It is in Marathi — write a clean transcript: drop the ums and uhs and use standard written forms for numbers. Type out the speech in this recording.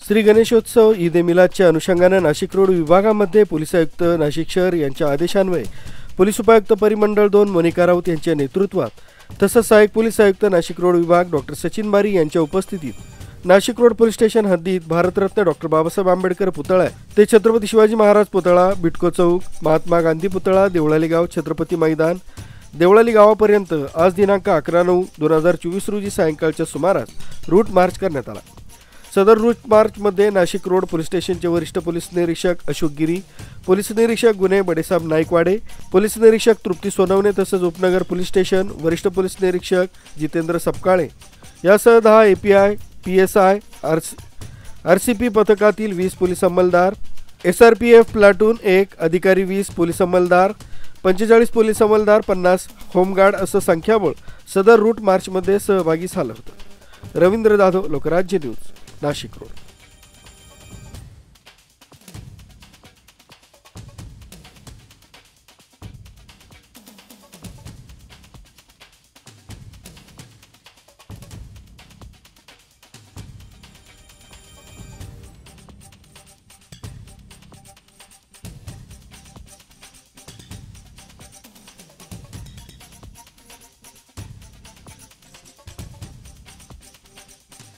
श्री गणेशोत्सव ईद ए मिलादच्या अनुषंगाने नाशिक रोड विभागामध्ये पोलीस आयुक्त नाशिक शहर यांच्या आदेशान्वये पोलीस उपायुक्त परिमंडळ 2 मोनिका राऊत यांच्या नेतृत्वात तसंच सहाय्यक पोलीस आयुक्त नाशिक रोड विभाग डॉक्टर सचिन बारी यांच्या उपस्थितीत नाशिक रोड पोलीस स्टेशन हद्दीत भारतरत्न डॉक्टर बाबासाहेब आंबेडकर पुतळा ते छत्रपती शिवाजी महाराज पुतळा, बिटको चौक, महात्मा गांधी पुतळा, देवळाली गाव, छत्रपती मैदान, देवळाली गावापर्यंत आज दिनांक 11/9/2024 रोजी सायंकाळच्या सुमारास रूट मार्च करण्यात आला। सदर रूट मार्चमध्ये नाशिक रोड पोलीस स्टेशनचे वरिष्ठ पोलीस निरीक्षक अशोक गिरी, पोलीस निरीक्षक गुन्हे बडेसाहेब नाईकवाडे, पोलीस निरीक्षक तृप्ती सोनवणे तसंच उपनगर पोलीस स्टेशन वरिष्ठ पोलीस निरीक्षक जितेंद्र सपकाळे यासह 10 API, PSI, RCP पथकातील 20 पोलीस अंमलदार, SRPF प्लाटून 1 अधिकारी, 20 पोलीस अंमलदार, 45 पोलीस अंमलदार, 50 होमगार्ड असं संख्याबळ सदर रूट मार्चमध्ये सहभागी झालं होतं। Ravindra Jadhav, Lokrajya news, Nashik road.